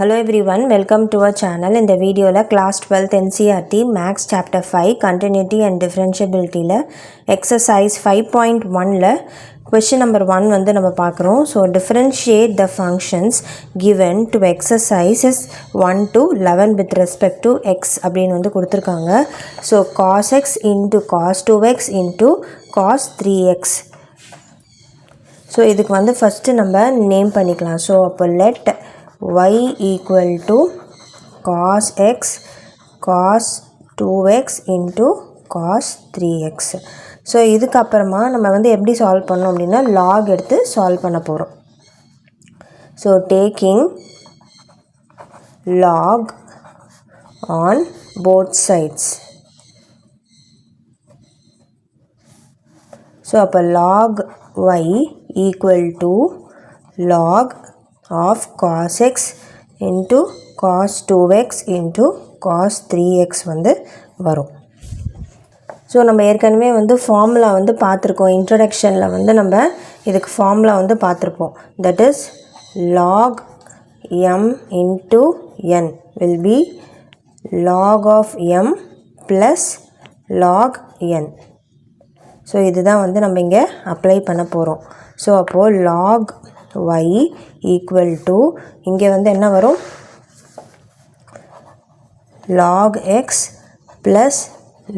Hello everyone, welcome to our channel. In the video la class 12th NCERT Maths chapter 5 continuity and differentiability la exercise 5.1 la question number 1 வந்து நம்ம பார்க்குறோம். So differentiate the functions given to exercises 1 to 11 with respect to x அப்படின்னு வந்து கொடுத்துருக்காங்க. So cos x into cos 2x into cos 3x. So இதுக்கு வந்து first நம்ம name பண்ணிக்கலாம். ஸோ அப்போ let y equal to cos x cos 2x into cos 3x. So இதுக்கப்புறமா நம்ம வந்து எப்படி சால்வ் பண்ணோம் அப்படின்னா log எடுத்து சால்வ் பண்ண போகிறோம். So taking log on both sides. So அப்போ log y equal to log of cos x into cos 2x into cos 3x வந்து வரும். ஸோ நம்ம ஏற்கனவே வந்து ஃபார்முலா வந்து பார்த்துருக்கோம். இன்ட்ரடக்ஷனில் வந்து நம்ம இதுக்கு ஃபார்முலா வந்து பார்த்துருப்போம். That is log m into n will be log of m plus log n. So இதுதான் வந்து நம்ம இங்கே அப்ளை பண்ண போகிறோம். ஸோ அப்போது log y ஈக்குவல் டு இங்கே வந்து என்ன வரும், log x plus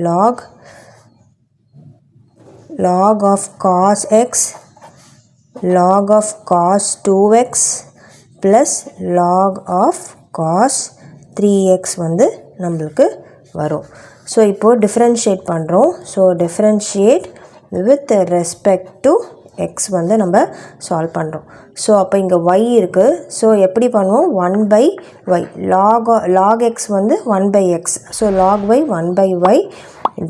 log of cos x log of cos 2x plus log of cos 3x வந்து நம்மளுக்கு வரும். ஸோ இப்போது டிஃப்ரென்ஷியேட் பண்ணுறோம். So differentiate with respect to x வந்து நம்ம சால்வ் பண்ணுறோம். ஸோ அப்போ இங்கே y இருக்குது. ஸோ எப்படி பண்ணுவோம், 1/y log x வந்து 1/x. So log y 1/y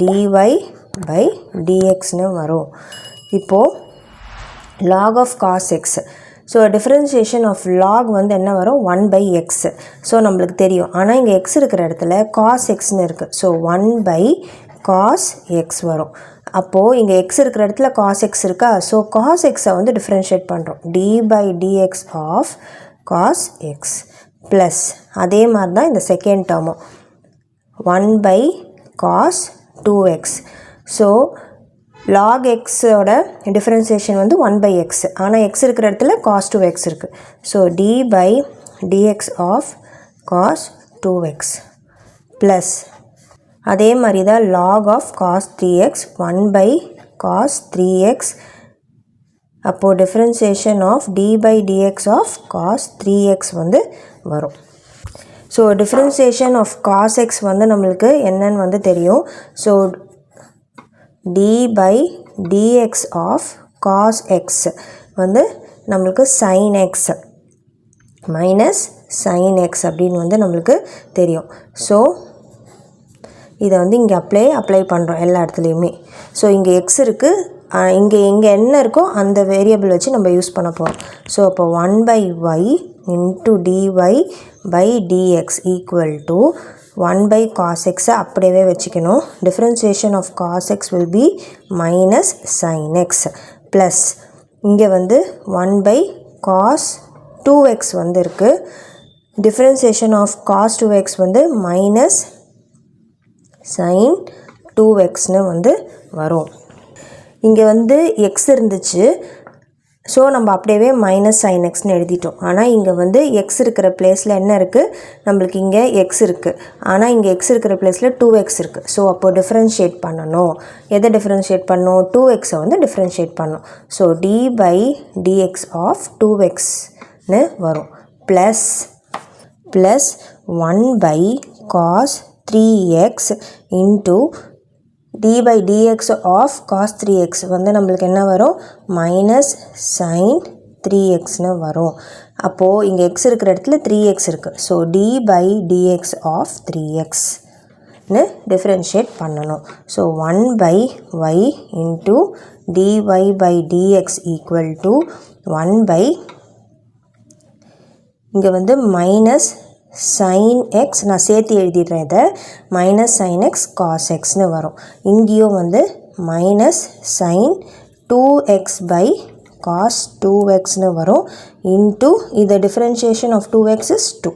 dy/dxன்னு வரும். இப்போது log of cos x. So differentiation of log வந்து என்ன வரும், 1/x. ஸோ நம்மளுக்கு தெரியும். ஆனால் இங்கே x இருக்கிற இடத்துல cos xன்னு இருக்குது. ஸோ 1/cos x வரும். அப்போது இங்கே x இருக்கிற இடத்துல cos x இருக்கா. ஸோ cos x வந்து டிஃப்ரென்ஷியேட் பண்ணுறோம். d/dx of cos x plus அதே மாதிரி தான் இந்த செகண்ட் டேர்மும் 1/cos 2x. ஸோ log xோட டிஃப்ரென்சியேஷன் வந்து 1/x. ஆனால் x இருக்கிற இடத்துல cos 2x இருக்குது. So d/dx of cos 2x plus அதே மாதிரி தான் log of cos 3x 1/cos 3x. அப்போது differentiation of d/dx of cos 3x வந்து வரும். So differentiation of cos x வந்து நம்மளுக்கு என்னன்னு வந்து தெரியும். So d/dx of cos x வந்து நம்மளுக்கு sin x minus sin x அப்படின்னு வந்து நம்மளுக்கு தெரியும். ஸோ இதை வந்து இங்கே அப்ளை பண்ணுறோம் எல்லா இடத்துலையுமே. ஸோ இங்கே எக்ஸ் இருக்குது, இங்கே என்ன இருக்கோ அந்த வேரியபிள் வச்சு நம்ம யூஸ் பண்ண போகிறோம். ஸோ அப்போ 1/y into dy/dx equal to 1/cos x அப்படியே வச்சுக்கணும். Differentiation of cos x will be minus sin x plus இங்கே வந்து 1/cos 2x வந்து இருக்குது. டிஃப்ரென்சியேஷன் ஆஃப் cos 2x வந்து மைனஸ் sin 2xன்னு வந்து வரும். இங்கே வந்து x இருந்துச்சு. ஸோ நம்ம அப்படியே மைனஸ் sin xன்னு எழுதிட்டோம். ஆனால் இங்கே வந்து x இருக்கிற பிளேஸில் என்ன இருக்குது, நம்மளுக்கு இங்கே x இருக்குது. ஆனால் இங்கே x இருக்கிற பிளேஸில் 2x இருக்குது. ஸோ அப்போது டிஃப்ரென்ஷியேட் பண்ணணும். எதை டிஃப்ரென்ஷியேட் பண்ணணும், 2xை வந்து டிஃப்ரென்ஷியேட் பண்ணணும். ஸோ d/dx ஆஃப் 2xன்னு வரும் plus 1/cos 3x into d/dx of cos 3x வந்து நம்மளுக்கு என்ன வரும், மைனஸ் sin 3xன்னு வரும். அப்போது இங்கே x இருக்கிற இடத்துல 3x இருக்குது. ஸோ d/dx ஆஃப் 3xன்னு டிஃப்ரென்ஷியேட் பண்ணணும். So 1/y into dy/dx equal to 1/ இங்கே வந்து மைனஸ் sin x நான் சேர்த்து எழுதிடுறேன். இதை மைனஸ் sin x cos xன்னு வரும். இங்கேயும் வந்து மைனஸ் sin 2x/cos 2xன்னு வரும் இன்ட்டு இதை டிஃப்ரென்ஷியேஷன் ஆஃப் 2x is 2.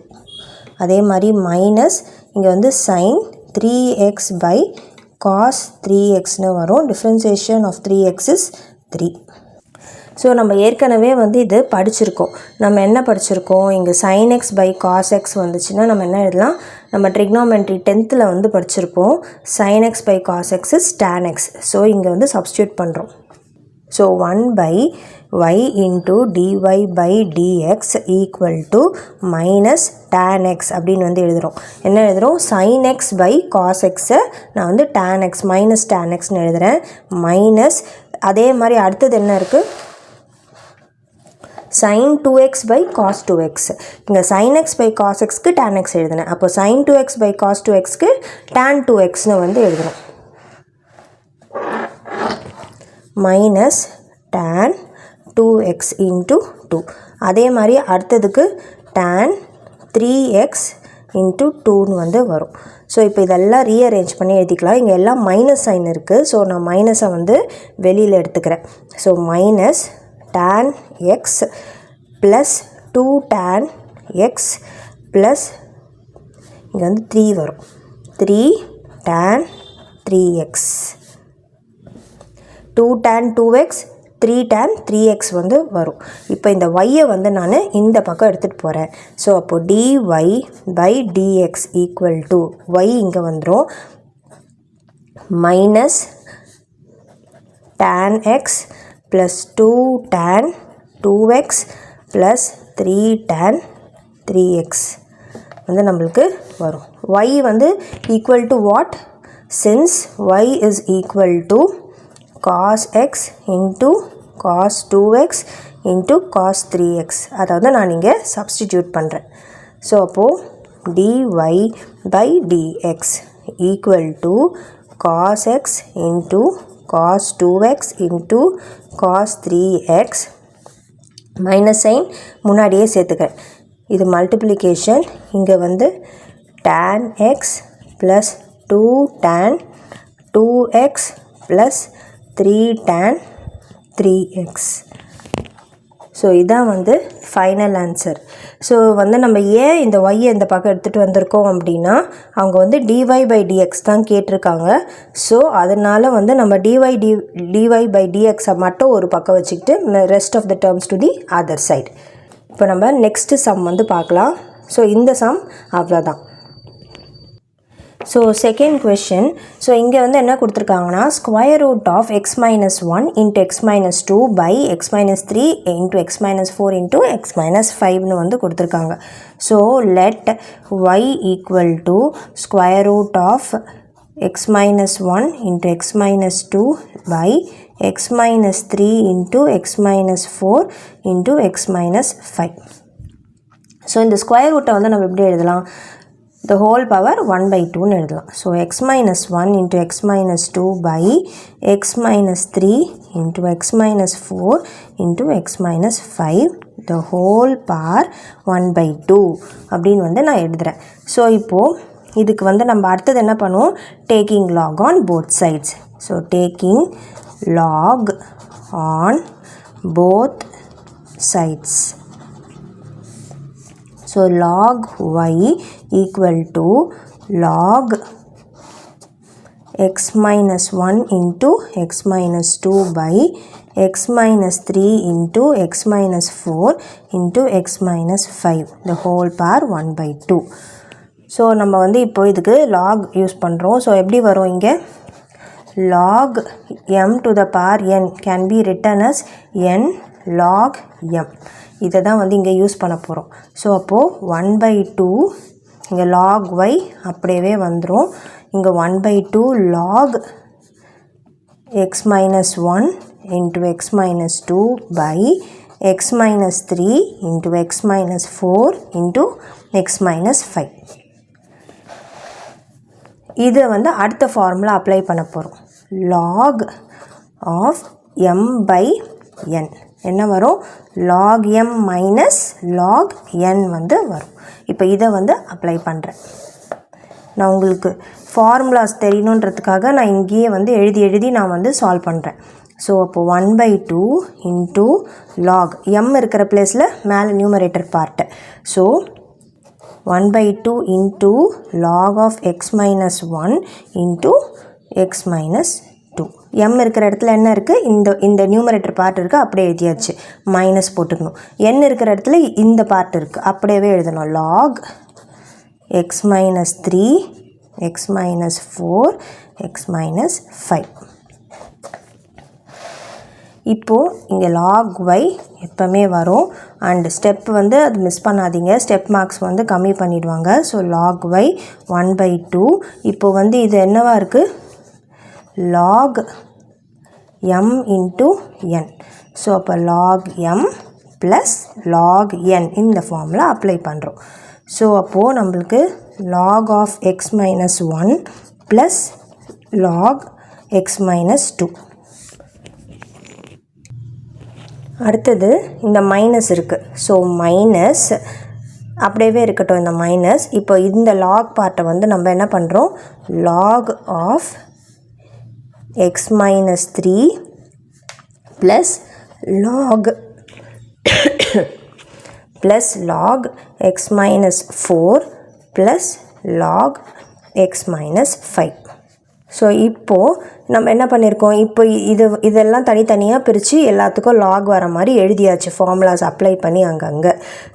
அதே மாதிரி மைனஸ் இங்கே வந்து சைன் 3x பை காஸ் 3xன்னு வரும். Differentiation of 3x is 3. So நம்ம ஏற்கனவே வந்து இது படிச்சிருக்கோம். நம்ம என்ன படிச்சிருக்கோம், இங்கே sin x by cos x வந்துச்சுன்னா நம்ம என்ன எழுதலாம், நம்ம ட்ரிக்னாமெட்ரி 10th வந்து படிச்சிருப்போம். sin x by cos x is tan x. So இங்கே வந்து சப்ஸ்டியூட் பண்ணுறோம். ஸோ 1 பை y into dy by dx equal to minus tan x அப்படின்னு வந்து எழுதுகிறோம். என்ன எழுதுகிறோம், sin x பை காஸ் எக்ஸை நான் வந்து tan x மைனஸ் tan xன்னு எழுதுகிறேன். மைனஸ் அதே மாதிரி அடுத்தது என்ன இருக்குது, sin 2x by cos 2x. இங்கே sin x by cos xக்கு tan x எழுதுனேன். அப்போ sin 2x by cos 2xக்கு tan 2xன்னு வந்து எழுதுகிறோம். Minus tan 2x into 2. அதே மாதிரி அடுத்ததுக்கு tan 3x இன்ட்டு 2ன்னு வந்து வரும். ஸோ இப்போ இதெல்லாம் ரீஅரேஞ்ச் பண்ணி எழுதிக்கலாம். இங்கே எல்லாம் மைனஸ் சைன் இருக்குது. ஸோ நான் மைனஸை வந்து வெளியில் எடுத்துக்கிறேன். So minus tan x plus 2 tan x plus இங்கே வந்து 3 வரும். 3 tan 3x 2 tan 2x 3 tan 3x வந்து வரும். இப்போ இந்த y-ஐ வந்து நான் இந்த பக்கம் எடுத்துகிட்டு போகிறேன். ஸோ அப்போது dy by dx equal to y இங்கே வந்துடும் minus tan x plus 2 tan 2x plus 3 tan 3x வந்து நம்மளுக்கு வரும். y வந்து equal to what? Since y is equal to cos x into cos 2x into cos 3x அதை வந்து நான் இங்கே சப்ஸ்டிடியூட் பண்ணுறேன். ஸோ அப்போது dy by dx equal to cos x into cos 2x into cos 3x minus sine முன்னாடியே சேர்த்துக்கிறேன். இது multiplication. இங்கே வந்து tan x plus 2 tan 2x plus 3 tan 3x. So இதான் வந்து ஃபைனல் ஆன்சர். ஸோ வந்து நம்ம ஏன் இந்த ஒய்யை இந்த பக்கம் எடுத்துகிட்டு வந்திருக்கோம் அப்படின்னா, அவங்க வந்து dy by dx தான் கேட்டிருக்காங்க. ஸோ அதனால் வந்து நம்ம dy by dxஐ மட்டும் ஒரு பக்கம் வச்சுக்கிட்டு rest of the terms to the other side. இப்போ நம்ம நெக்ஸ்ட்டு சம் வந்து பார்க்கலாம். ஸோ இந்த சம் அவ்வளோதான். So second question. ஸோ இங்கே வந்து என்ன கொடுத்துருக்காங்கன்னா, square root of x minus 1 into x minus 2 by x minus 3 into x minus 4 into x minus 5னு வந்து கொடுத்துருக்காங்க. So let y equal to square root of x minus 1 into x minus 2 by x minus 3 into x minus 4 into x minus 5. So இந்த ஸ்கொயர் ரூட்டை வந்து நம்ம எப்படி எழுதலாம், the whole power 1 by 2ன்னு எழுதலாம். So x minus 1 into x minus 2 by x minus 3 into x minus 4 into x minus 5 the whole power 1 by 2 அப்படின்னு வந்து நான் எழுதுகிறேன். ஸோ இப்போது இதுக்கு வந்து நம்ம அடுத்தது என்ன பண்ணுவோம், taking log on both sides. So taking log on both sides. So log y equal to log x minus 1 into x minus 2 by x minus 3 into x minus 4 into x minus 5 the whole power 1 by 2. So நம்ம வந்து இப்போ இதுக்கு log use பண்ணுறோம். So எப்படி வரும், இங்கே log m to the power n can be written as n log m. இதை தான் வந்து இங்கே யூஸ் பண்ண போகிறோம். ஸோ அப்போது 1 by 2 இங்கே log y அப்படியே வந்துடும். இங்கே 1 by 2 log x minus 1 into x minus 2 by x minus 3 into x minus 4 into x minus 5. இதை வந்து அடுத்த ஃபார்முலா அப்ளை பண்ண போகிறோம். log of m by n என்ன வரும், log m minus log n வந்து வரும். இப்போ இதை வந்து அப்ளை பண்ணுறேன். நான் உங்களுக்கு ஃபார்முலாஸ் தெரியணுன்றதுக்காக நான் இங்கேயே வந்து எழுதி நான் வந்து சால்வ் பண்ணுறேன். ஸோ அப்போது 1 by 2 into log m இருக்கிற பிளேஸில் மேலே numerator part. So 1/2 into log of x minus 1 into x minus 2. m இருக்கிற இடத்துல என்ன இருக்குது, இந்த நியூமரேட்டர் பார்ட் இருக்குது, அப்படியே எழுதியாச்சு. மைனஸ் போட்டுக்கணும். n இருக்கிற இடத்துல இந்த பார்ட் இருக்குது, அப்படியே எழுதணும். log x minus 3, x minus 4, x minus 5. இப்போது இங்கே log y எப்போவுமே வரும். அண்ட் ஸ்டெப் வந்து அது மிஸ் பண்ணாதீங்க, ஸ்டெப் மார்க்ஸ் வந்து கம்மி பண்ணிவிடுவாங்க. So log y 1/2. இப்போ வந்து இது என்னவா இருக்குது, log m into n. So அப்போ log m plus log n இந்த ஃபார்மில் அப்ளை பண்ணுறோம். ஸோ அப்போது நம்மளுக்கு log of x minus 1 plus log x minus 2. அடுத்தது இந்த மைனஸ் இருக்குது. ஸோ மைனஸ் அப்படியே இருக்கட்டும், இந்த மைனஸ். இப்போ இந்த லாக் பார்ட்டை வந்து நம்ம என்ன பண்ணுறோம், log of x minus 3 plus log plus log x minus 4 plus log x minus 5. So இப்போது நம்ம என்ன பண்ணியிருக்கோம், இப்போ இதெல்லாம் தனித்தனியாக பிரித்து எல்லாத்துக்கும் லாக் வர மாதிரி எழுதியாச்சு, ஃபார்முலாஸ் அப்ளை பண்ணி அங்கங்கே.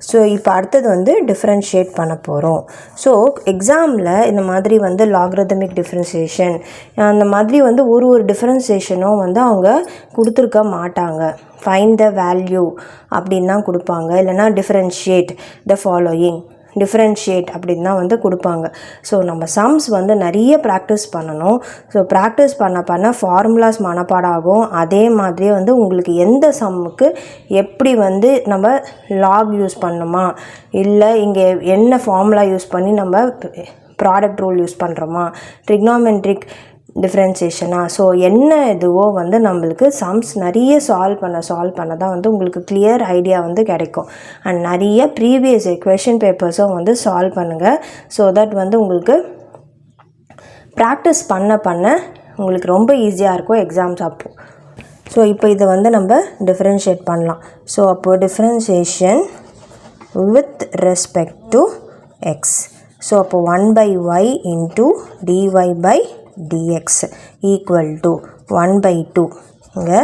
ஸோ இப்போ அடுத்தது வந்து டிஃப்ரென்ஷியேட் பண்ண போகிறோம். ஸோ எக்ஸாமில் இந்த மாதிரி வந்து லாக்ரதமிக் டிஃப்ரென்சியேஷன் அந்த மாதிரி வந்து ஒரு டிஃப்ரென்சியேஷனும் வந்து அவங்க கொடுத்துருக்க மாட்டாங்க. ஃபைண்ட் த வேல்யூ அப்படின்னு தான் கொடுப்பாங்க, இல்லைனா டிஃப்ரென்ஷியேட் த ஃபாலோயிங், டிஃப்ரென்ஷியேட் அப்படின்னு தான் வந்து கொடுப்பாங்க. ஸோ நம்ம சம்ஸ் வந்து நிறைய ப்ராக்டிஸ் பண்ணணும். ஸோ ப்ராக்டிஸ் பண்ண ஃபார்முலாஸ் மனப்பாடம் ஆகும். அதே மாதிரியே வந்து உங்களுக்கு எந்த சம்முக்கு எப்படி வந்து நம்ம லாக் யூஸ் பண்ணணுமா, இல்லை இங்கே என்ன ஃபார்முலா யூஸ் பண்ணி நம்ம ப்ராடக்ட் ரூல் யூஸ் பண்ணுறோமா, ட்ரிக்னாமெட்ரிக் டிஃப்ரென்சியேஷனா, ஸோ என்ன இதுவோ வந்து நம்மளுக்கு சம்ஸ் நிறைய சால்வ் பண்ண தான் வந்து உங்களுக்கு கிளியர் ஐடியா வந்து கிடைக்கும். அண்ட் நிறைய ப்ரீவியஸ் கொஷின் பேப்பர்ஸும் வந்து சால்வ் பண்ணுங்கள். ஸோ தட் வந்து உங்களுக்கு ப்ராக்டிஸ் பண்ண உங்களுக்கு ரொம்ப ஈஸியாக இருக்கும் எக்ஸாம்ஸ் அப்போது. ஸோ இப்போ இதை வந்து நம்ம டிஃப்ரென்ஷியேட் பண்ணலாம். ஸோ அப்போது differentiation with respect to X. So அப்போது 1/y into dy by dx equal to 1/2. இங்கே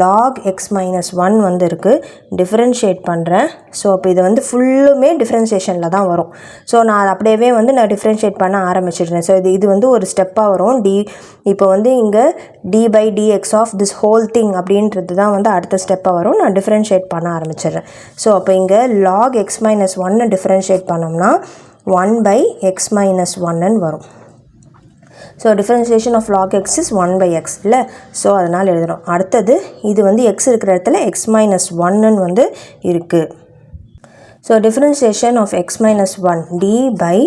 log x minus 1 வந்து இருக்குது, டிஃப்ரென்ஷியேட் பண்ணுறேன். ஸோ அப்போ இது வந்து ஃபுல்லுமே டிஃப்ரென்ஷியேஷனில் தான் வரும். ஸோ நான் அப்படியே வந்து நான் டிஃப்ரென்ஷியேட் பண்ண ஆரம்பிச்சிடுறேன். ஸோ இது வந்து ஒரு ஸ்டெப்பாக வரும். இப்போ வந்து இங்கே d by dx of this whole thing அப்படின்றது தான் வந்து அடுத்த ஸ்டெப்பாக வரும். நான் டிஃப்ரென்ஷியேட் பண்ண ஆரம்பிச்சிடுறேன். ஸோ அப்போ இங்கே log x minus 1 டிஃப்ரென்ஷியேட் பண்ணோம்னா 1/x minus 1 வரும். So differentiation of log x is 1/x இல்லை. ஸோ அதனால் எழுதுகிறோம். அடுத்தது இது வந்து x இருக்கிற இடத்துல x minus 1 வந்து இருக்குது. So differentiation of x minus 1 d by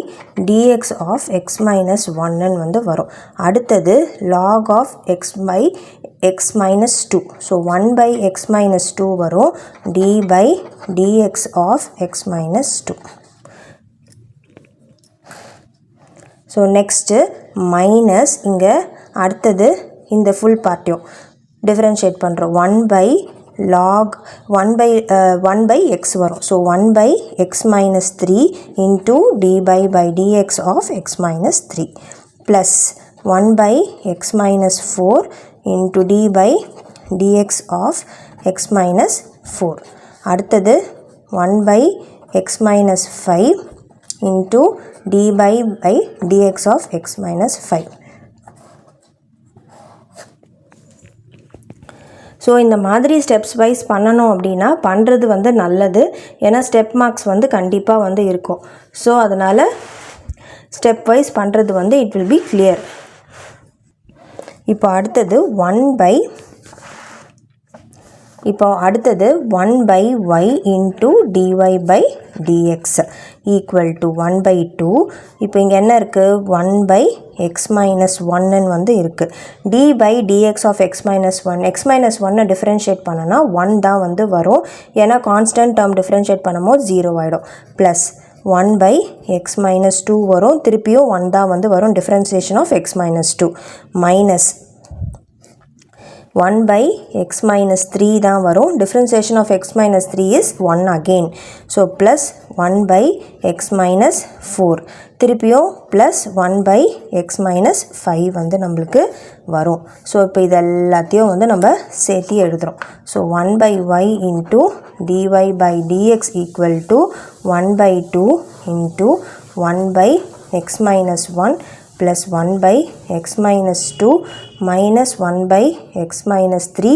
dx of x minus 1 வந்து வரும். அடுத்தது log of x by x minus 2. So 1/x minus 2 வரும், d by dx of x minus 2. So next minus இங்கே அடுத்தது இந்த full பார்ட்டையும் டிஃப்ரென்ஷியேட் பண்ணுறோம். 1/x வரும். So 1/x minus 3 into d by dx of x minus 3 plus 1/x minus 4 into d by dx of x minus 4. அடுத்தது 1/x minus 5 into d by dx of x minus 5. So இந்த மாதிரி steps wise பண்ணணும் அப்படின்னா பண்ணுறது வந்து நல்லது. ஏன்னா step marks வந்து கண்டிப்பாக வந்து இருக்கும். ஸோ அதனால் ஸ்டெப் வைஸ் பண்ணுறது வந்து இட் வில் பி கிளியர். இப்போ அடுத்தது 1/y into dy by dx equal to 1/2. இப்போ இங்கே என்ன இருக்குது, 1/x minus 1 வந்து இருக்குது. d by dx of x minus 1, x minus 1 differentiate பண்ணனா 1 தான் வந்து வரும். ஏன்னா கான்ஸ்டன்ட் டேர்ம் டிஃப்ரென்ஷியேட் பண்ணும்போது 0 ஆகிடும். ப்ளஸ் 1/x minus 2 வரும், திருப்பியும் 1 தான் வந்து வரும். Differentiation of x minus 2 minus 1 by x minus 3 தான் வரும். differentiation of x minus 3 is 1 again. So plus 1 by x minus 4. திருப்பியும் plus 1 by x minus 5 வந்து நம்மளுக்கு வரும். ஸோ இப்போ இது எல்லாத்தையும் வந்து நம்ம சேர்த்து எழுதுகிறோம். So 1 by y into dy by dx equal to 1 by 2 into 1 by x minus 1 plus 1 by x minus 2 minus 1 by x minus 3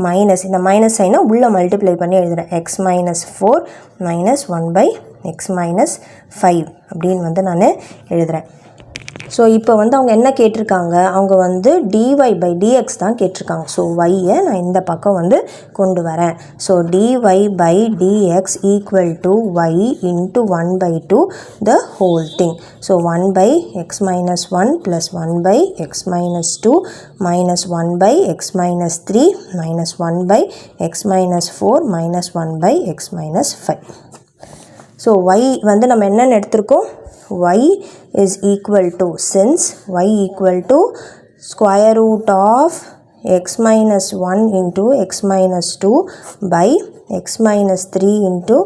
minus இந்த மைனஸ் சைனை உள்ளே மல்டிப்ளை பண்ணி எழுதுகிறேன். x minus 4 minus 1 by x minus 5 அப்படின்னு வந்து நான் எழுதுகிறேன். So இப்போ வந்து அவங்க என்ன கேட்டிருக்காங்க, அவங்க வந்து dy by dx தான் கேட்டிருக்காங்க. ஸோ yயை நான் இந்த பக்கம் வந்து கொண்டு வரேன். So dy by dx equal to y into 1 by 2 the whole thing. So 1 by x minus 1 plus 1 by x minus 2 minus 1 by x minus 3 minus 1 by x minus 4 minus 1 by x minus 5. So y வந்து நம்ம என்னென்னு எடுத்திருக்கோம், y is equal to, since y equal to square root of x minus 1 into x minus 2 by x minus 3 into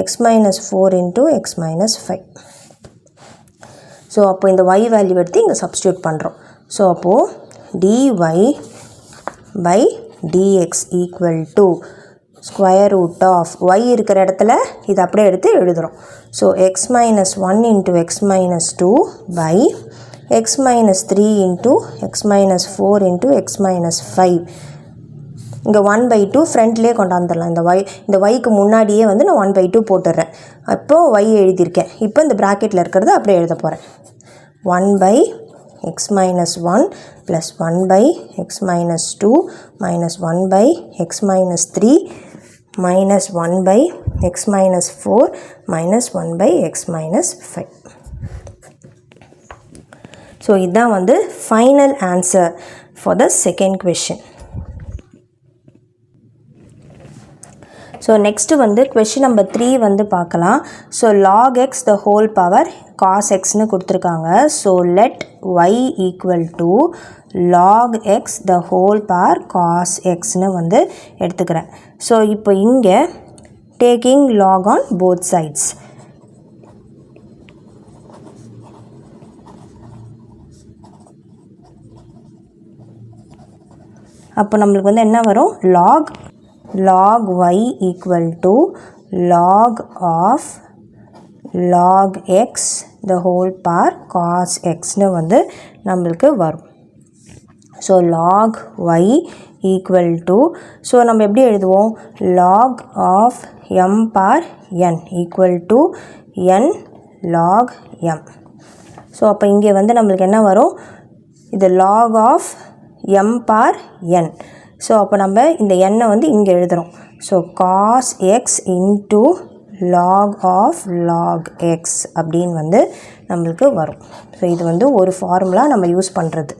x minus 4 into x minus 5. So அப்போ இந்த y value எடுத்து இங்கே substitute பண்ணுறோம். So அப்போது dy by dx equal to square root of y இருக்கிற இடத்துல இது அப்படியே எடுத்து எழுதுகிறோம். So x minus 1 into x minus 2 by x minus 3 into x minus 4 into x minus 5. இங்கே 1 by 2 ஃப்ரண்ட்லேயே கொண்டாந்துடலாம். இந்த yக்கு முன்னாடியே வந்து நான் 1 by 2 போட்டுடுறேன். அப்போது y எழுதியிருக்கேன். இப்போ இந்த ப்ராக்கெட்டில் இருக்கிறத அப்படியே எழுத போகிறேன். 1 by x minus 1 plus 1 by x minus 2 minus 1 by x minus 3 minus 1 by x minus 4 minus 1 by x minus 5. So இதுதான் வந்து final answer for the second question. So next வந்து question number 3 வந்து பார்க்கலாம். So log x the whole power cos x னு கொடுத்துருக்காங்க. So let y equal to log x the whole power cos x னு வந்து எடுத்துக்கிறேன். ஸோ இப்போ இங்கே taking log on both sides. அப்போ நம்மளுக்கு வந்து என்ன வரும், log y equal to log of log x the whole power cos x னு வந்து நம்மளுக்கு வரும். So log y equal to, so நம்ம எப்படி எழுதுவோம், log of m power n equal to n log m. So அப்போ இங்கே வந்து நம்மளுக்கு என்ன வரும், இது log of m power n. So அப்போ நம்ம இந்த n வந்து இங்கே எழுதுகிறோம். So cos x into log of log x அப்படின்னு வந்து நம்மளுக்கு வரும். ஸோ இது வந்து ஒரு ஃபார்முலா நம்ம யூஸ் பண்ணுறது.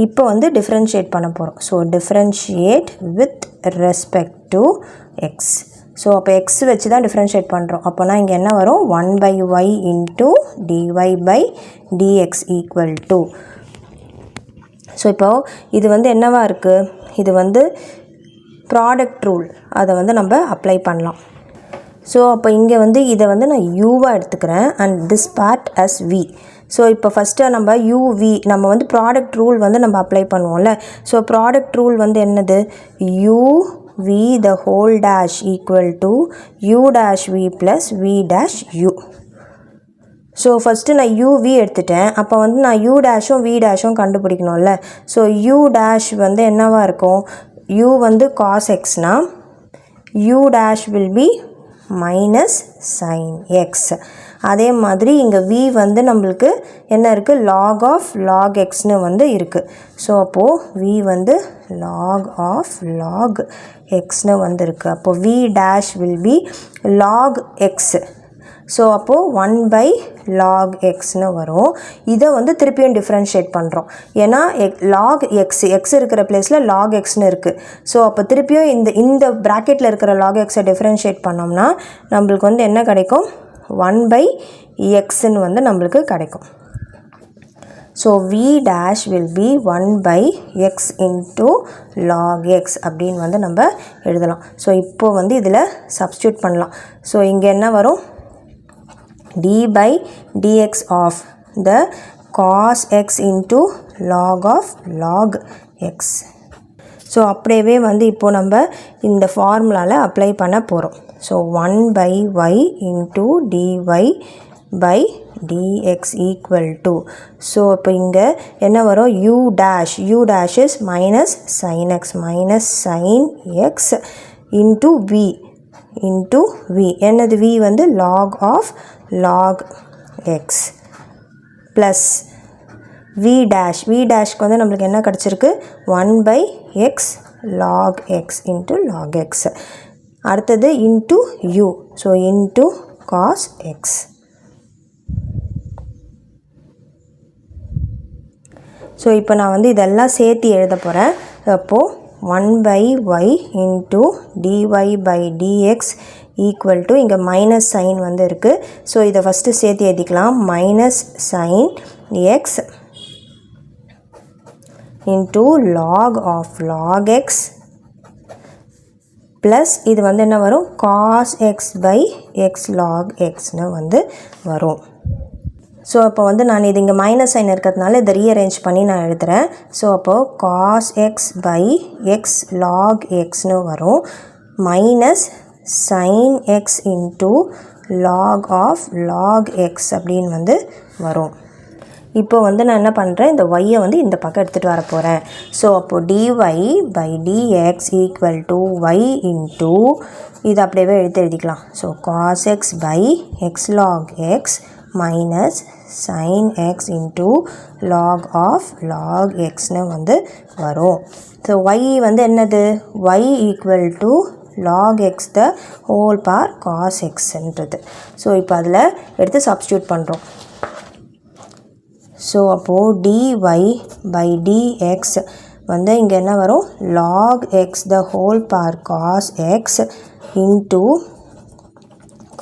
இப்போ வந்து டிஃப்ரென்ஷியேட் பண்ண போகிறோம். So differentiate with respect to X. So அப்போ எக்ஸ் வச்சு தான் டிஃப்ரென்ஷியேட் பண்ணுறோம். அப்போனா இங்கே என்ன வரும், 1 by y into dy by dx equal to. So இப்போது இது வந்து என்னவாக இருக்குது, இது வந்து ப்ராடக்ட் ரூல், அதை வந்து நம்ம அப்ளை பண்ணலாம். ஸோ அப்போ இங்கே வந்து இதை வந்து நான் யூவாக எடுத்துக்கிறேன் and this part as v. So இப்போ ஃபஸ்ட்டு நம்ம uv, நம்ம வந்து ப்ராடக்ட் ரூல் வந்து நம்ம அப்ளை பண்ணுவோம்ல. ஸோ ப்ராடக்ட் ரூல் வந்து என்னது, uv the whole dash equal to u dash v plus v dash u. So first நான் uv எடுத்துட்டேன். அப்போ வந்து நான் u டேஷும் v டேஷும் கண்டுபிடிக்கணும்ல. ஸோ u டேஷ் வந்து என்னவாக இருக்கும், u வந்து cos xனா u dash will be minus sin x. அதே மாதிரி இங்கே v வந்து நம்மளுக்கு என்ன இருக்குது, log of log xன்னு வந்து இருக்குது. ஸோ அப்போது v வந்து log of log xன்னு வந்து இருக்குது. அப்போது v dash will be log x. So அப்போது 1 by log xன்னு வரும். இதை வந்து திருப்பியும் டிஃப்ரென்ஷியேட் பண்ணுறோம். ஏன்னா log x இருக்கிற பிளேஸில் log xன்னு இருக்குது. ஸோ அப்போ திருப்பியும் இந்த ப்ராக்கெட்டில் இருக்கிற log xை டிஃப்ரென்ஷியேட் பண்ணோம்னா நம்மளுக்கு வந்து என்ன கிடைக்கும், 1 by xன்னு வந்து நம்மளுக்கு கிடைக்கும். So v dash will be 1 by x into log x அப்படின்னு வந்து நம்ம எழுதலாம். ஸோ இப்போ வந்து இதில் சப்ஸ்டியூட் பண்ணலாம். ஸோ இங்கே என்ன வரும், d by dx of the cos x into log of log x. So அப்படியே வந்து இப்போது நம்ம இந்த ஃபார்முலாவில் அப்ளை பண்ண போகிறோம். So 1 by y into dy by dx equal to, so இப்போ இங்கே என்ன வரும், u dash is minus sin x into v என்னது v வந்து log of log x plus v dashக்கு வந்து நம்மளுக்கு என்ன கிடச்சிருக்கு, 1 by x log x into log x. அடுத்தது into u, so into cos x. So இப்போ நான் வந்து இதெல்லாம் சேர்த்து எழுத போகிறேன். அப்போது 1 by y into dy by dx equal to, இங்கே மைனஸ் சைன் வந்து இருக்குது. ஸோ இதை ஃபஸ்ட்டு சேர்த்து எழுதிக்கலாம். Minus sine x into log of log x plus இது வந்து என்ன வரும், cos x by x log xன்னு வந்து வரும். ஸோ அப்போ வந்து நான் இது இங்கே மைனஸ் சைன் இருக்கிறதுனால இதை ரீஅரேஞ்ச் பண்ணி நான் எழுதுகிறேன். ஸோ அப்போது cos x by x log xன்னு வரும், minus sin x into log of log x அப்படின்னு வந்து வரும். இப்போ வந்து நான் என்ன பண்ணுறேன், இந்த y-யை வந்து இந்த பக்கம் எடுத்துகிட்டு வர போகிறேன். ஸோ அப்போது dy by dx equal to y into இது அப்படியே எழுதிக்கலாம். So cos x by x log x minus sin x into log of log xன்னு வந்து வரும். ஸோ y வந்து என்னது, y equal to log x the whole power cos xன்றது. ஸோ இப்போ அதில் எடுத்து சப்ஸ்டியூட் பண்ணுறோம். ஸோ அப்போது dy by dx வந்து இங்கே என்ன வரும், log x the whole power cos x into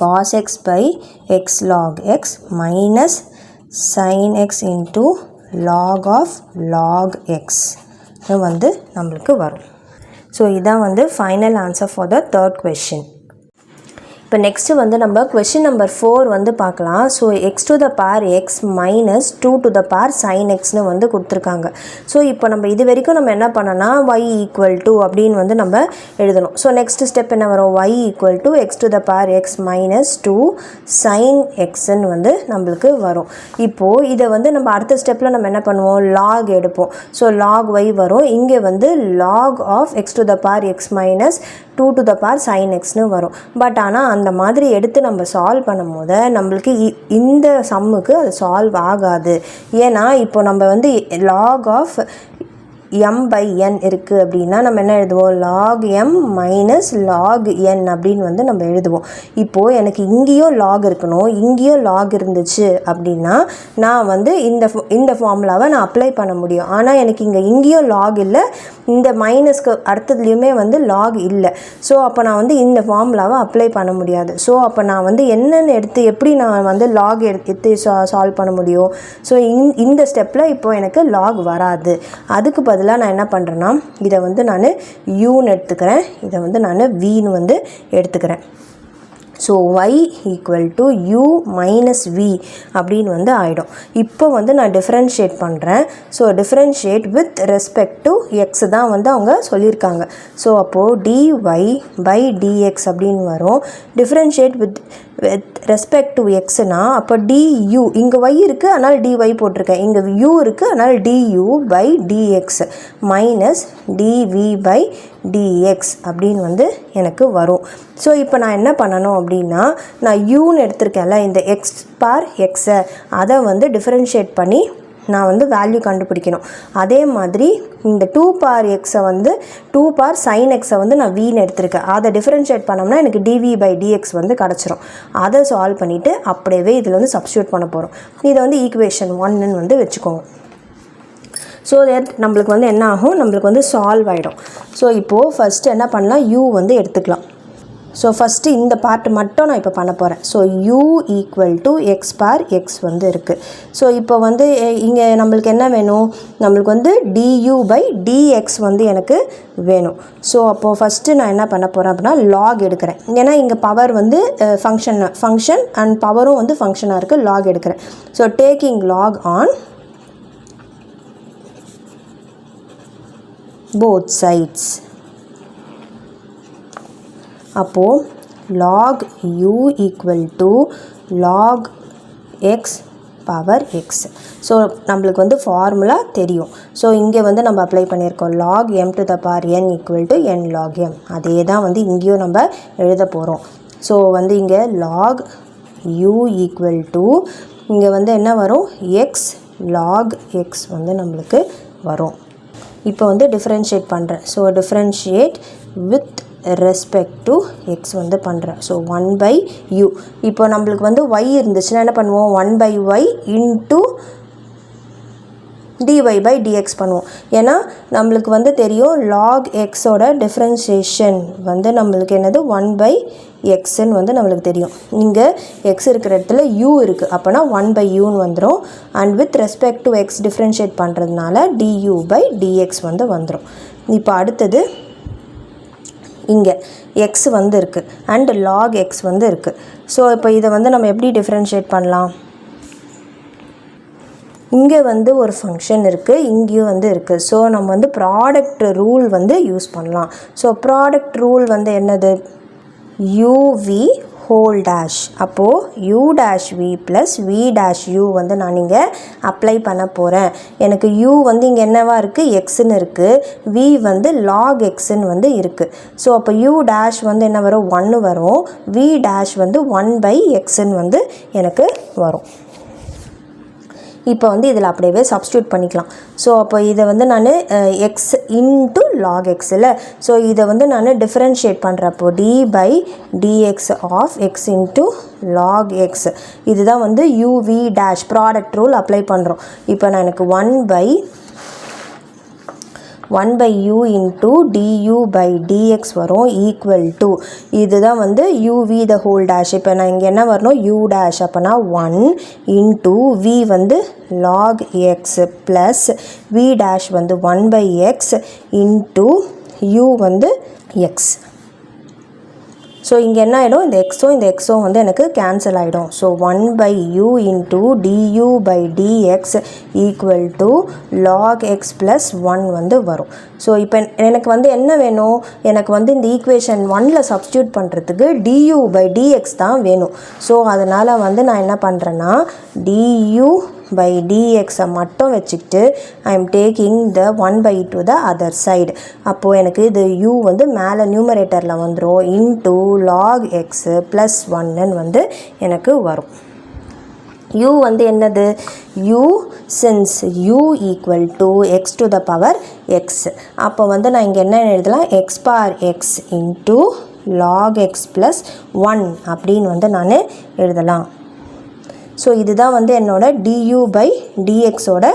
cos x by x log x minus sin x into log of log x வந்து நம்மளுக்கு வரும். ஸோ இதான் வந்து final answer for the third question. இப்போ நெக்ஸ்ட்டு வந்து நம்ம கொஷின் நம்பர் 4 வந்து பார்க்கலாம். So x to the power x minus 2 to the power sine எக்ஸ்னு வந்து கொடுத்துருக்காங்க. ஸோ இப்போ நம்ம இது வரைக்கும் நம்ம என்ன பண்ணோன்னா y ஈக்குவல் டு அப்படின்னு வந்து நம்ம எழுதணும். ஸோ நெக்ஸ்ட் ஸ்டெப் என்ன வரும், y equal to x to the power x minus 2 sine எக்ஸ்ன்னு வந்து நம்மளுக்கு வரும். இப்போது இதை வந்து நம்ம அடுத்த ஸ்டெப்பில் நம்ம என்ன பண்ணுவோம், லாக் எடுப்போம். ஸோ லாக் y வரும், இங்கே வந்து log of x to the power x minus 2 to the power sine எக்ஸ்னு வரும். பட் ஆனால் அந்த மாதிரி எடுத்து நம்ம சால்வ் பண்ணும் போது நம்மளுக்கு இந்த சம்முக்கு அது சால்வ் ஆகாது. ஏன்னா இப்போ நம்ம வந்து log of m by n இருக்குது அப்படின்னா நம்ம என்ன எழுதுவோம், log m minus log n அப்படின்னு வந்து நம்ம எழுதுவோம். இப்போது எனக்கு இங்கேயும் லாக் இருக்கணும், இங்கேயும் லாக் இருந்துச்சு அப்படின்னா நான் வந்து இந்த ஃபார்முலாவை நான் அப்ளை பண்ண முடியும். ஆனால் எனக்கு இங்கேயும் லாக் இல்லை, இந்த மைனஸ்க்கு அடுத்ததுலேயுமே வந்து லாக் இல்லை. ஸோ அப்போ நான் வந்து இந்த ஃபார்முலாவை அப்ளை பண்ண முடியாது. ஸோ அப்போ நான் வந்து என்னென்னு எடுத்து எப்படி நான் வந்து லாக் எடுத்து சால்வ் பண்ண முடியும். ஸோ இந்த ஸ்டெப்பில் இப்போது எனக்கு லாக் வராது. அதுக்கு பதிலாக நான் என்ன பண்ணுறேன்னா இதை வந்து நான் யூன்னு எடுத்துக்கிறேன், இதை வந்து நான் வின்னு வந்து எடுத்துக்கிறேன். So y equal to u minus v அப்படின்னு வந்து ஆகிடும். இப்போ வந்து நான் டிஃப்ரென்ஷியேட் பண்ணுறேன். So differentiate with respect to X தான் வந்து அவங்க சொல்லியிருக்காங்க. ஸோ அப்போது dy by dx அப்படின்னு வரும். டிஃப்ரென்ஷியேட் வித் ரெஸ்பெக்ட் டு எக்ஸ்னா அப்போ du, இங்கே y இருக்குது அதனால் dy போட்டிருக்கேன், இங்கே u இருக்குது அதனால் du by dx minus dv by dx அப்படின்னு வந்து எனக்கு வரும். ஸோ இப்போ நான் என்ன பண்ணணும் அப்படின்னா நான் யூன்னு எடுத்திருக்கேன்ல, இந்த எக்ஸ் பார் எக்ஸை அதை வந்து டிஃப்ரென்ஷியேட் பண்ணி நான் வந்து வேல்யூ கண்டுபிடிக்கணும். அதே மாதிரி இந்த 2 பார் எக்ஸை வந்து 2 பார் சைன் எக்ஸை வந்து நான் வின்னு எடுத்திருக்கேன், அதை டிஃப்ரென்ஷியேட் பண்ணோம்னா எனக்கு dv by dx வந்து கிடச்சிரும். அதை சால்வ் பண்ணிவிட்டு அப்படியே இதில் வந்து சப்ஸ்டியூட் பண்ண போகிறோம். இதை வந்து ஈக்குவேஷன் 1ன்னு வந்து வச்சுக்கோங்க. ஸோ நம்மளுக்கு வந்து என்ன ஆகும், நம்மளுக்கு வந்து சால்வ் ஆகிடும். ஸோ இப்போது ஃபஸ்ட்டு என்ன பண்ணலாம், u வந்து எடுத்துக்கலாம். ஸோ ஃபஸ்ட்டு இந்த பார்ட் மட்டும் நான் இப்போ பண்ண போகிறேன். So u equal to x bar x வந்து இருக்குது. ஸோ இப்போ வந்து இங்கே நம்மளுக்கு என்ன வேணும், நம்மளுக்கு வந்து du பை dx வந்து எனக்கு வேணும். ஸோ அப்போது ஃபஸ்ட்டு நான் என்ன பண்ண போகிறேன் அப்படின்னா லாக் எடுக்கிறேன். ஏன்னா இங்கே பவர் வந்து ஃபங்க்ஷன் அண்ட் பவரும் வந்து ஃபங்க்ஷனாக இருக்குது, லாக் எடுக்கிறேன். So taking lock on both sides. அப்போது log u equal to log x power x. So நம்மளுக்கு வந்து ஃபார்முலா தெரியும். ஸோ இங்கே வந்து நம்ம அப்ளை பண்ணியிருக்கோம் log m to the power n equal to n log m. அதே தான் வந்து இங்கேயும் நம்ம எழுத போகிறோம். ஸோ வந்து இங்கே log u equal to இங்கே வந்து என்ன வரும், x log x வந்து நம்மளுக்கு வரும். இப்போ வந்து டிஃப்ரென்ஷியேட் பண்ணுறேன். So differentiate with respect to X வந்து பண்ணுறேன். So 1/u. இப்போ நம்மளுக்கு வந்து y இருந்துச்சுன்னா என்ன பண்ணுவோம், 1/y into dy by dx பண்ணுவோம். ஏன்னா நம்மளுக்கு வந்து தெரியும் log xோட டிஃப்ரென்ஷியேஷன் வந்து நம்மளுக்கு என்னது 1/xன்னு வந்து நம்மளுக்கு தெரியும். இங்கே x இருக்கிற இடத்துல u இருக்குது, அப்போனா 1/uன்னு வந்துடும். And with respect to x differentiate பண்ணுறதுனால du by dx வந்து வந்துடும். இப்போ அடுத்தது இங்கே x வந்து இருக்குது அண்ட் log x வந்து இருக்குது. ஸோ இப்போ இதை வந்து நம்ம எப்படி டிஃப்ரென்ஷியேட் பண்ணலாம், இங்கே வந்து ஒரு ஃபங்க்ஷன் இருக்குது, இங்கேயும் வந்து இருக்குது. ஸோ நம்ம வந்து ப்ராடக்ட் ரூல் வந்து யூஸ் பண்ணலாம். ஸோ ப்ராடக்ட் ரூல் வந்து என்னது, uv ஹோல் டேஷ். அப்போது u dash v plus v dash u வந்து நான் இங்கே அப்ளை பண்ண போகிறேன். எனக்கு u வந்து இங்கே என்னவா இருக்குது, எக்ஸுன்னு இருக்குது, v வந்து log xன்னு வந்து இருக்குது. ஸோ அப்போ u டேஷ் வந்து என்ன வரும், 1 வரும், v டேஷ் வந்து 1/xன்னு வந்து எனக்கு வரும். இப்போ வந்து இதில் அப்படியே சப்ஸ்டியூட் பண்ணிக்கலாம். ஸோ அப்போ இதை வந்து நான் எக்ஸ் இன்ட்டு லாக் எக்ஸ் இல்லை. ஸோ இதை வந்து நான் டிஃப்ரென்ஷியேட் பண்ணுறப்போ d by dx of x into log x. இதுதான் வந்து u v dash product rule apply பண்ணுறோம். இப்போ நான் எனக்கு 1/u into du by dx வரும் ஈக்குவல் டு இதுதான் வந்து uv த ஹோல் டேஷ். இப்போ நான் இங்கே என்ன வரணும், u டேஷ், அப்போனா 1 இன்ட்டு v வந்து log x plus v dash வந்து 1/x இன்ட்டு u வந்து x. ஸோ இங்கே என்ன ஆகிடும், இந்த எக்ஸும் வந்து எனக்கு கேன்சல் ஆகிடும். So 1/u into du by dx equal to log x plus 1 வந்து வரும். ஸோ இப்போ எனக்கு வந்து என்ன வேணும், எனக்கு வந்து இந்த ஈக்குவேஷன் 1ல் சப்ஸ்டியூட் பண்ணுறதுக்கு du பை dx தான் வேணும். ஸோ அதனால் வந்து நான் என்ன பண்ணுறேன்னா du by dx மட்டும் வச்சுக்கிட்டு ஐ எம் டேக்கிங் த 1/2 டு த அதர் சைடு. அப்போது எனக்கு இது u வந்து மேலே நியூமரேட்டரில் வந்துடும் இன்ட்டு லாக் எக்ஸ் ப்ளஸ் 1ன்னு வந்து எனக்கு வரும். u வந்து என்னது, u since u equal to x to the power x. அப்போ வந்து நான் இங்கே என்ன எழுதலாம், x bar x into log x plus 1 அப்படின்னு வந்து நான் எழுதலாம். ஸோ இதுதான் வந்து என்னோட du பை dxோட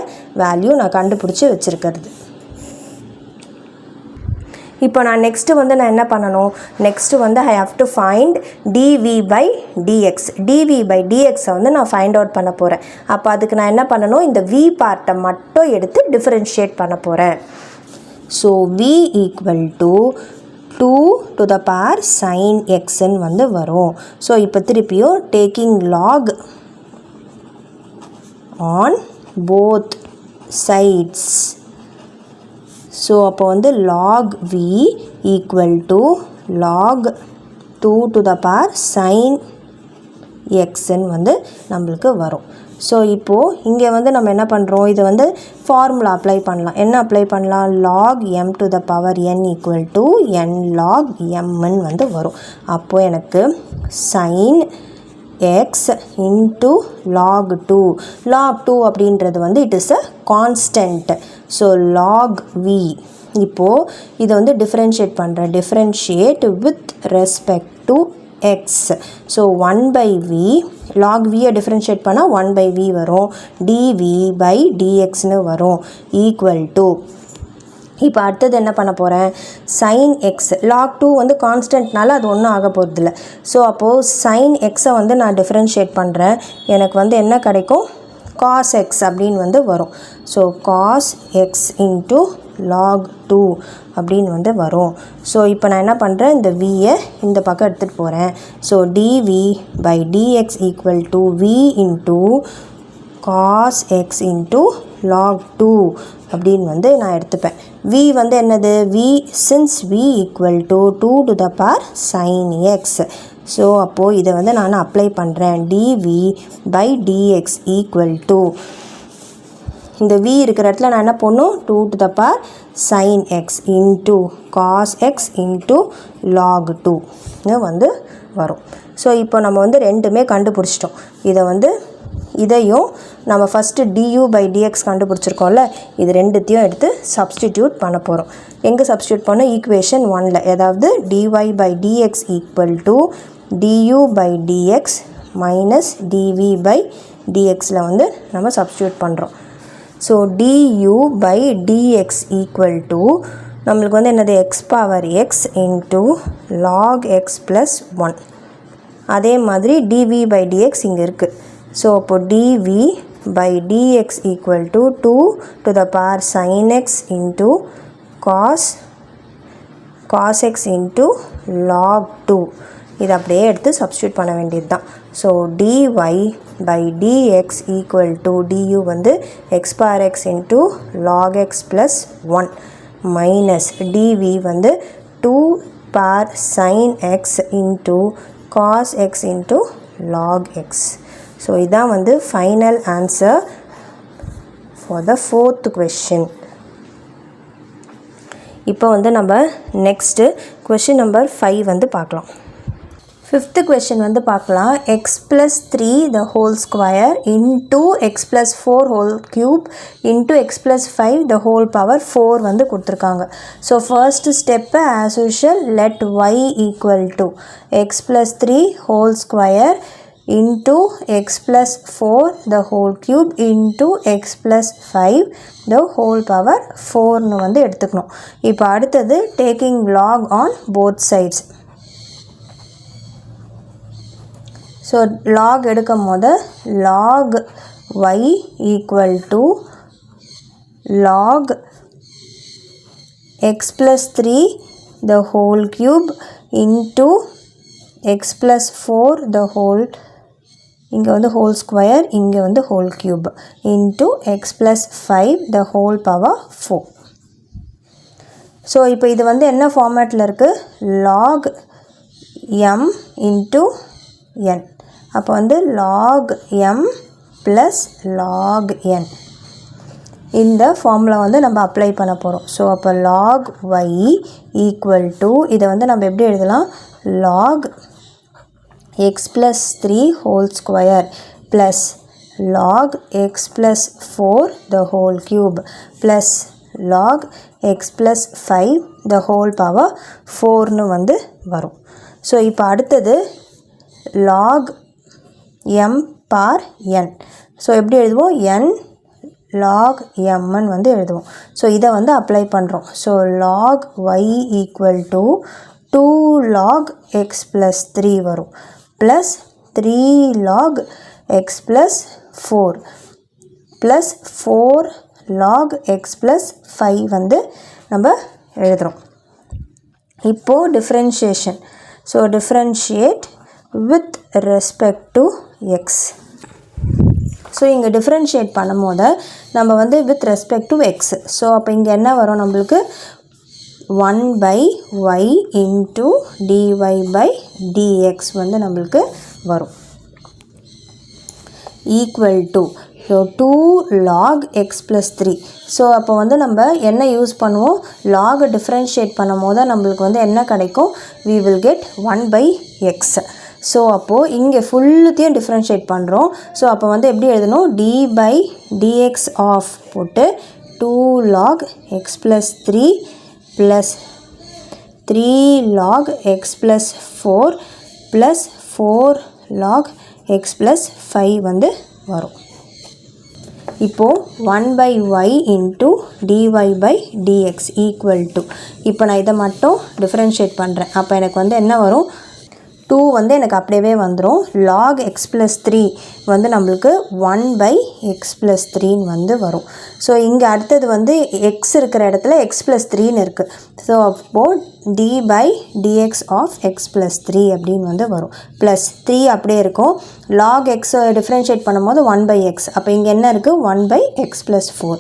வேல்யூ நான் கண்டுபிடிச்சி வச்சுருக்கிறது. இப்போ நான் நெக்ஸ்ட்டு வந்து நான் என்ன பண்ணணும், நெக்ஸ்ட்டு வந்து I have to find dv by dx. dv by dxை வந்து நான் ஃபைண்ட் அவுட் பண்ண போகிறேன். அப்போ அதுக்கு நான் என்ன பண்ணணும், இந்த v பார்ட்டை மட்டும் எடுத்து டிஃப்ரென்ஷியேட் பண்ண போகிறேன். So v equal to 2 to the power sin xன்னு வந்து வரும். ஸோ இப்போ திருப்பியும் taking lock on both sides. So அப்போ வந்து log v equal to log 2 to the power sin xன்னு வந்து நம்மளுக்கு வரும். ஸோ இப்போது இங்கே வந்து நம்ம என்ன பண்ணுறோம், இதை வந்து ஃபார்முலா அப்ளை பண்ணலாம். என்ன அப்ளை பண்ணலாம், log m to the power n equal to n log mன்னு வந்து வரும். அப்போது எனக்கு sin x into log 2. log 2 அப்படின்றது வந்து it is a constant. So log v. இப்போது இதை வந்து டிஃப்ரென்ஷியேட் பண்ணுறேன். Differentiate with respect to x. So 1/v log vயை டிஃப்ரென்ஷியேட் பண்ணால் 1/v வரும், dv பை dxன்னு வரும் ஈக்குவல் டு இப்போ அடுத்தது என்ன பண்ண போகிறேன், sin x log 2 வந்து கான்ஸ்டன்ட்னால அது ஒன்றும் ஆக போகிறதில்ல. ஸோ அப்போது sin x வந்து நான் டிஃப்ரென்ஷியேட் பண்ணுறேன். எனக்கு வந்து என்ன கிடைக்கும், cos x அப்படின்னு வந்து வரும். So cos x into log 2 அப்படின்னு வந்து வரும். ஸோ இப்போ நான் என்ன பண்ணுறேன், இந்த vயை இந்த பக்கம் எடுத்துகிட்டு போகிறேன். So dv by dx equal to v into cos x into log 2 அப்படின்னு வந்து நான் எடுத்துப்பேன். v வந்து என்னது, v since v equal to 2 to the power sin x. So அப்போது இதை வந்து நான் அப்ளை பண்ணுறேன். dv by dx equal to இந்த v இருக்கிற இடத்துல நான் என்ன பண்ணணும், 2 to the power sin x into cos x into log 2 வந்து வரும். ஸோ இப்போ நம்ம வந்து ரெண்டுமே கண்டுபிடிச்சிட்டோம். இதை வந்து இதையும் நம்ம ஃபஸ்ட்டு du by dx கண்டுபிடிச்சிருக்கோம்ல, இது ரெண்டுத்தையும் எடுத்து சப்ஸ்டிடியூட் பண்ண போகிறோம். எங்கே சப்ஸ்டியூட் பண்ணோம், ஈக்குவேஷன் 1ல், அதாவது dy by dx equal to du by dx minus dv by dxல வந்து நம்ம சப்ஸ்டியூட் பண்ணுறோம். So du by dx equal to நம்மளுக்கு வந்து என்னது, x power x into log x plus 1. அதே மாதிரி dv by dx இங்கே இருக்குது. ஸோ அப்போ dv by dx equal to 2 to the power sin x into cos x into log 2. இது அப்படியே எடுத்து சப்ஸ்டியூட் பண்ண வேண்டியது தான். So dy by dx equal to du வந்து x power x into log x plus 1 minus dv வந்து 2 power sin x into cos x into log x. So இதான் வந்து final answer for the 4th question. இப்போ வந்து நம்ம next question number 5 வந்து பார்க்கலாம். 5th question வந்து பார்க்கலாம். x plus 3 the whole square into x plus 4 whole cube into x plus 5 the whole power 4 வந்து கொடுத்துருக்காங்க. So first step as usual let y equal to x plus 3 whole square into x plus 4 the whole cube into x plus 5 the whole power 4னு வந்து எடுத்துக்கணும். இப்போ அடுத்தது taking log on both sides. So log எடுக்கும் போது log y equal to log x plus 3 the whole cube into x plus 4 the whole, இங்கே வந்து whole square, இங்கே வந்து whole cube into x plus 5 the whole power 4. So இப்போ இது வந்து என்ன ஃபார்மேட்டில் இருக்குது, log m into n. அப்போ வந்து log m plus log n இந்த ஃபார்முலா வந்து நம்ம அப்ளை பண்ண போகிறோம். ஸோ அப்போ log y equal to இதை வந்து நம்ம எப்படி எழுதலாம், log x plus 3 whole square plus log x plus 4 the whole cube plus log x plus 5 the whole power 4னு வந்து வரும். ஸோ இப்போ அடுத்தது log m par n. So எப்படி எழுதுவோம், n log mன்னு வந்து எழுதுவோம். ஸோ இதை வந்து அப்ளை பண்ணுறோம். So log y equal to 2 log x plus 3 வரும் plus 3 log x plus 4 plus 4 log x plus 5 வந்து நம்ம எழுதுகிறோம். இப்போது differentiation. So differentiate with respect to x. So இங்கே டிஃப்ரென்ஷியேட் பண்ணும் போது நம்ம வந்து with respect to x. So அப்போ இங்கே என்ன வரும் நம்மளுக்கு, 1 by y into dy by dx வந்து நம்மளுக்கு வரும் equal to so 2 log x plus 3. So அப்போ வந்து நம்ம என்ன யூஸ் பண்ணுவோம், log டிஃப்ரென்ஷியேட் பண்ணும் போது நம்மளுக்கு வந்து என்ன கிடைக்கும், we will get 1 by x. So அப்போது இங்கே ஃபுல்லுத்தையும் டிஃப்ரென்ஷியேட் பண்ணுறோம். ஸோ அப்போ வந்து எப்படி எழுதணும், d by dx ஆஃப் போட்டு 2 log x plus 3 plus 3 log x plus 4 plus 4 log x plus 5 வந்து வரும். இப்போது 1/y into dy by dx equal to, இப்போ நான் இதை மட்டும் டிஃபரன்ஷியேட் பண்ணுறேன். அப்போ எனக்கு வந்து என்ன வரும், 2 வந்து எனக்கு அப்படியே வந்துடும். log x plus 3 வந்து நம்மளுக்கு 1/x plus 3 வந்து வரும். ஸோ இங்கே அடுத்தது வந்து x இருக்கிற இடத்துல x plus 3 இருக்குது. ஸோ அப்போது d by dx of x plus 3 அப்படின்னு வந்து வரும். ப்ளஸ் 3 அப்படியே இருக்கும். log x டிஃப்ரென்ஷியேட் பண்ணும்போது 1/x. அப்போ இங்கே என்ன இருக்குது, 1/x plus 4.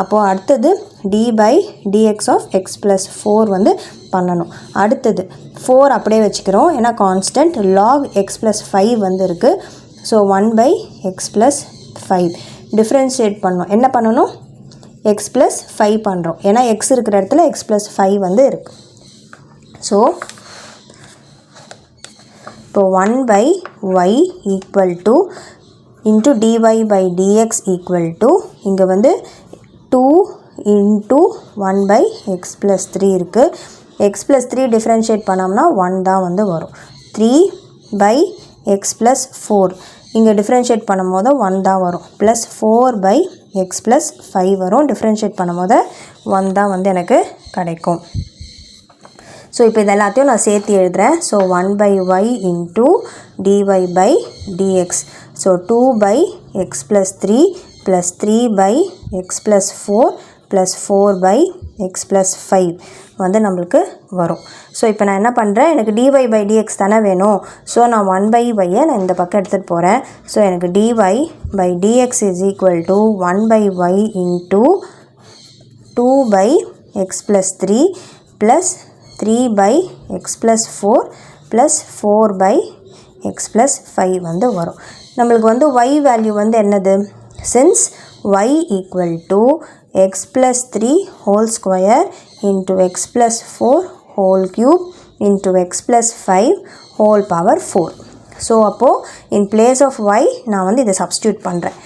அப்போது அடுத்தது d by dx of x plus 4 வந்து பண்ணணும். அடுத்தது 4 அப்படியே வச்சுக்கிறோம், ஏன்னா கான்ஸ்டன்ட். log x plus 5 வந்து இருக்குது. ஸோ 1/x plus 5 டிஃப்ரென்ஷியேட் பண்ணணும். என்ன பண்ணணும், x plus 5 பண்ணுறோம், ஏன்னா x இருக்கிற இடத்துல x plus 5 வந்து இருக்குது. ஸோ இப்போ 1/y equal to into dy by dx equal to இங்கே வந்து 2 into 1/x plus 3 இருக்குது. x plus 3 டிஃப்ரென்ஷியேட் பண்ணோம்னா 1 தான் வந்து வரும். 3/x plus 4 இங்கே டிஃப்ரென்ஷியேட் பண்ணும் போது 1 தான் வரும். ப்ளஸ் 4/x plus 5 வரும். டிஃப்ரென்ஷியேட் பண்ணும் போது 1 தான் வந்து எனக்கு கிடைக்கும். ஸோ இப்போ இது எல்லாத்தையும் நான் சேர்த்து எழுதுகிறேன். So 1/y into dy by dx. So 2/x plus 3 plus 3/x plus 4 plus 4/x plus 5 வந்து நம்மளுக்கு வரும். ஸோ இப்போ நான் என்ன பண்ணுறேன், எனக்கு dy by dx தானே வேணும். ஸோ நான் 1/y நான் இந்த பக்கம் எடுத்துகிட்டு போகிறேன். ஸோ எனக்கு dy by dx is equal to 1/y into 2/x plus 3 plus 3/x plus 4 plus 4/x plus 5 வந்து வரும். நம்மளுக்கு வந்து y வேல்யூ வந்து என்னது, since y equal to x plus 3 whole square into x plus 4 whole cube into x plus 5 whole power 4. So அப்போது in place of y நான் வந்து இதை சப்ஸ்டியூட் பண்ணுறேன்.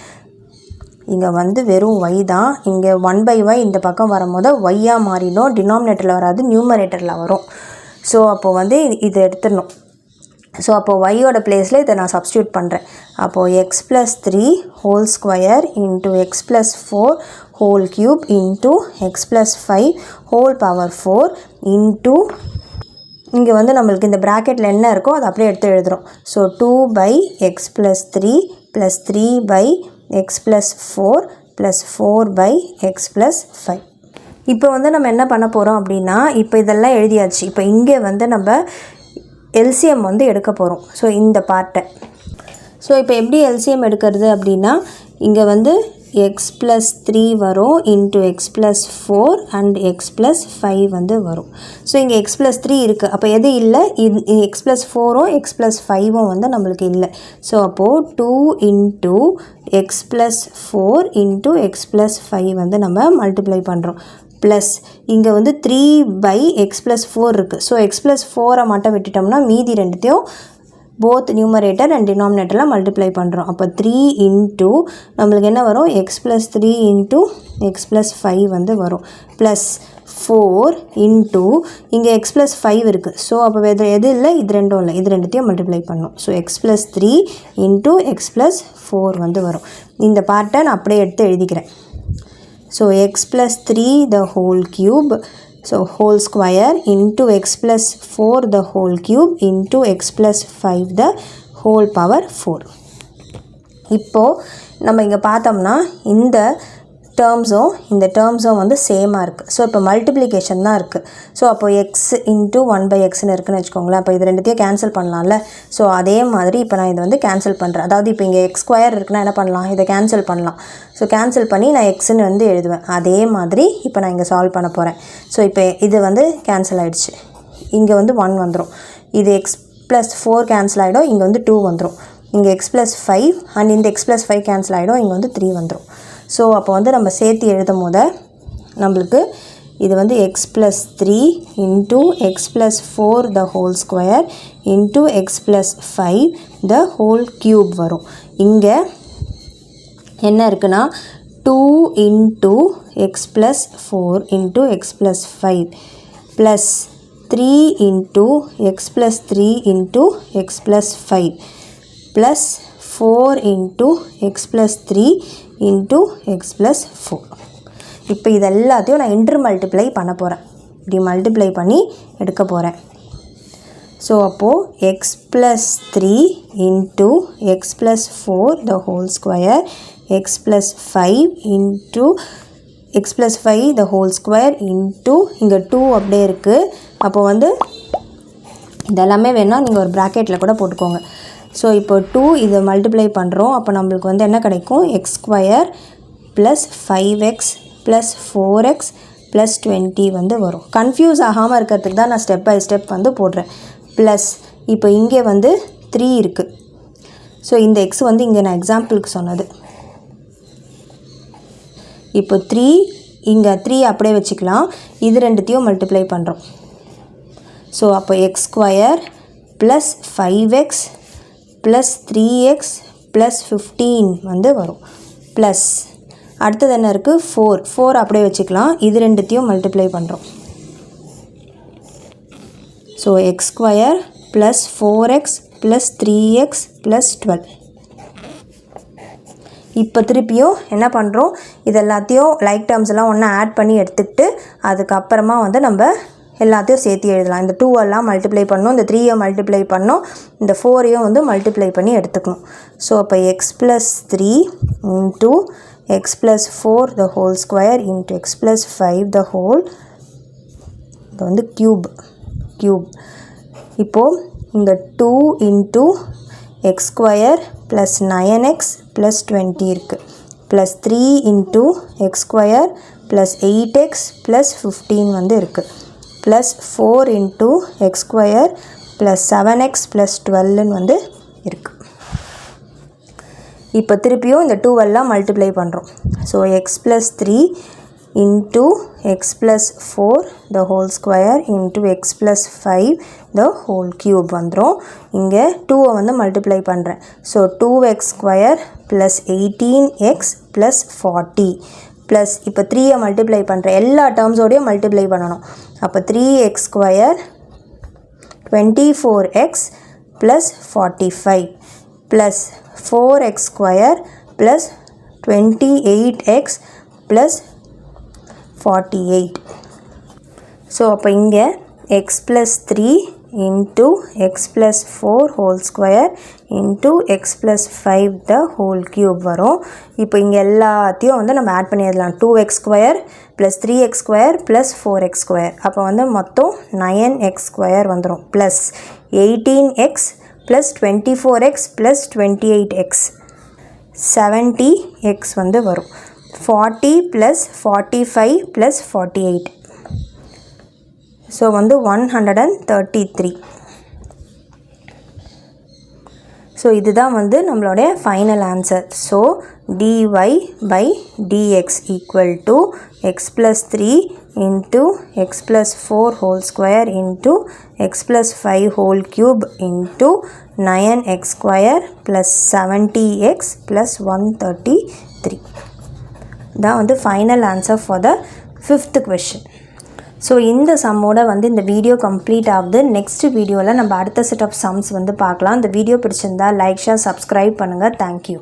இங்கே வந்து வெறும் y தான். இங்கே 1/y இந்த பக்கம் வரும்போது y-ஆக மாறிடும். டினாமினேட்டரில் வராது, நியூமரேட்டரில் வரும். ஸோ அப்போது வந்து இதை எடுத்துடணும். ஸோ அப்போது y-ஓட பிளேஸில் இதை நான் சப்ஸ்டியூட் பண்ணுறேன். அப்போது x plus 3 whole square into x plus 4 whole cube into x plus 5 whole power 4 into இங்கே வந்து நம்மளுக்கு இந்த ப்ராக்கெட்டில் என்ன இருக்கோ அதை அப்படியே எடுத்து எழுதுகிறோம். So 2/x plus 3 plus 3/x plus 4 plus 4/x plus 5. இப்போ வந்து நம்ம என்ன பண்ண போகிறோம் அப்படின்னா, இப்போ இதெல்லாம் எழுதியாச்சு. இப்போ இங்கே வந்து நம்ம எல்சிஎம் வந்து எடுக்க போகிறோம். ஸோ இந்த பார்ட்டை, ஸோ இப்போ எப்படி எல்சிஎம் எடுக்கிறது அப்படின்னா, இங்கே வந்து x plus 3 வரும் into x plus 4 and x plus 5 வந்து வரும். ஸோ இங்கே x plus 3 இருக்குது. அப்போ எது இல்லை, x plus 4ம் x plus 5ம் வந்து நம்மளுக்கு இல்லை. ஸோ அப்போது 2 into x plus 4 into x plus 5 வந்து நம்ம மல்டிப்ளை பண்ணுறோம். ப்ளஸ் இங்கே வந்து 3/x plus 4 இருக்குது. ஸோ x plus 4 மட்டும் விட்டுட்டோம்னா மீதி ரெண்டுத்தையும் போத் நியூமரேட்டர் அண்ட் டினாமினேட்டரில் மல்டிப்ளை பண்ணுறோம். அப்போ 3 into நம்மளுக்கு என்ன வரும், x plus 3 into x plus 5 வந்து வரும். ப்ளஸ் 4 into இங்கே x plus 5 இருக்குது. ஸோ அப்போ எது இல்லை, இது ரெண்டும் இல்லை, இது ரெண்டுத்தையும் மல்டிப்ளை பண்ணணும். So x plus 3 into x plus 4 வந்து வரும். இந்த பார்ட்டை நான் அப்படியே எடுத்து எழுதிக்கிறேன். So x plus 3 the whole cube, so whole square into x plus 4 the whole cube into x plus 5 the whole power 4. இப்போது நம்ம இங்கே பார்த்தோம்னா இந்த டேர்ம்ஸும் வந்து சேமாக இருக்குது. ஸோ இப்போ மல்டிப்ளிகேஷன் தான் இருக்குது. ஸோ அப்போ எக்ஸ் இன்ட்டு 1/xன்னு இருக்குன்னு வச்சுக்கோங்களேன். அப்போ இது ரெண்டுத்தையும் கேன்சல் பண்ணலாம்ல. ஸோ அதே மாதிரி இப்போ நான் இதை வந்து கேன்சல் பண்ணுறேன். அதாவது இப்போ இங்கே எக்ஸ் ஸ்கொயர் இருக்குன்னா என்ன பண்ணலாம், இதை கேன்சல் பண்ணலாம். ஸோ கேன்சல் பண்ணி நான் எக்ஸ்ன்னு வந்து எழுதுவேன். அதே மாதிரி இப்போ நான் இங்கே சால்வ் பண்ண போகிறேன். ஸோ இப்போ இது வந்து கேன்சல் ஆகிடுச்சு. இங்கே வந்து 1 வந்துடும். இது x plus 4 கேன்சல் ஆகிடும். இங்கே வந்து 2 வந்துடும். இங்கே x plus 5 அண்ட் இந்த x plus 5 கேன்சல் ஆகிடும். இங்கே வந்து 3 வந்துடும். ஸோ அப்போ வந்து நம்ம சேர்த்து எழுதும் போது நம்மளுக்கு இது வந்து x plus 3 into x plus 4 the whole square into x plus 5 the whole cube வரும். இங்கே என்ன இருக்குன்னா 2 into x plus 4 into x plus 5 plus 3 into x plus 3 into x plus 5 plus 4 into x plus 3 into X plus 4. இப்போ இது எல்லாத்தையும் நான் inter multiply பண்ண போகிறேன். இப்படி மல்டிப்ளை பண்ணி எடுக்க போகிறேன். ஸோ அப்போது X plus 3 into X plus 4 the whole square X plus 5 into X plus 5 the whole square into இங்கே 2 அப்படியே இருக்குது. அப்போது வந்து இதெல்லாமே வேணால் நீங்கள் ஒரு ப்ராக்கெட்டில் கூட போட்டுக்கோங்க. ஸோ இப்போ 2 இதை மல்டிப்ளை பண்ணுறோம். அப்போ நம்மளுக்கு வந்து என்ன கிடைக்கும்? X square plus 5x plus 4x plus 20 வந்து வரும். கன்ஃபியூஸ் ஆகாமல் இருக்கிறதுக்கு தான் நான் ஸ்டெப் பை ஸ்டெப் வந்து போடுறேன். ப்ளஸ் இப்போ இங்கே வந்து 3 இருக்குது. ஸோ இந்த எக்ஸ் வந்து இங்கே நான் எக்ஸாம்பிளுக்கு சொன்னது. இப்போ 3 இங்கே 3 அப்படியே வச்சுக்கலாம். இது ரெண்டுத்தையும் மல்டிப்ளை பண்ணுறோம். ஸோ அப்போ X square plus 5x plus 3x plus 15 வந்து வரும். ப்ளஸ் அடுத்தது என்ன இருக்குது? 4 அப்படியே வச்சுக்கலாம். இது ரெண்டுத்தையும் மல்டிப்ளை பண்ணுறோம். So X square plus 4x plus 3x plus 12. இப்போ திருப்பியும் என்ன பண்ணுறோம்? இது எல்லாத்தையும் லைக் டேர்ம்ஸ் எல்லாம் ஒன்றா ஆட் பண்ணி எடுத்துக்கிட்டு அதுக்கப்புறமா வந்து நம்ம எல்லாத்தையும் சேர்த்து எழுதலாம். இந்த 2 எல்லாம் மல்டிப்ளை பண்ணணும், இந்த 3 மல்டிப்ளை பண்ணணும், இந்த 4 வந்து மல்டிப்ளை பண்ணி எடுத்துக்கணும். ஸோ அப்போ X plus 3 into X plus 4 the whole square into X plus 5 the whole, இது வந்து க்யூப். இப்போது இங்கே 2 into X square plus 9x plus 20 இருக்குது. Plus 3 into X square plus 8x plus 15 வந்து இருக்குது. Plus 4 into X square plus 7x plus 12 வந்து இருக்குது. இப்போ திருப்பியும் இந்த 2 எல்லாம் மல்டிப்ளை பண்ணுறோம். So X plus 3 into X plus 4 the whole square into X plus 5 the whole cube வந்துடும். இங்கே 2 வந்து மல்டிப்ளை பண்ணுறேன். So 2x square plus 18x plus 40 plus இப்போ 3 மல்டிப்ளை பண்ணுறேன். எல்லா டேர்ம்ஸோடையும் மல்டிப்ளை பண்ணணும். அப்போ 3x square 24x plus 45 plus 4x square plus 28x plus 48. So அப்போ இங்கே X plus 3 into X plus 4 whole square into X plus 5 the whole cube வரும். இப்போ இங்கே எல்லாத்தையும் வந்து நம்ம ஆட் பண்ணிடலாம். 2x square plus 3x square plus 4x square, அப்போ வந்து மொத்தம் 9x ஸ்கொயர் வந்துடும். Plus 18x plus 24x plus 28x 70x வந்து வரும். 40 ப்ளஸ் 45 ப்ளஸ் 48, ஸோ வந்து 133. ஸோ இதுதான் வந்து நம்மளுடைய final answer. So dy by dx equal to X plus 3 into X plus 4 whole square into X plus 5 whole cube into 9x square plus 70x plus 133 தான் வந்து final answer for the 5th question. So இந்த சம்மோட வந்து இந்த video complete ஆகுது. Next வீடியோவில் நம்ம அடுத்த set of sums வந்து பார்க்கலாம். இந்த வீடியோ பிடிச்சிருந்தா லைக், ஷேர், சப்ஸ்கிரைப் பண்ணுங்கள். தேங்க்யூ.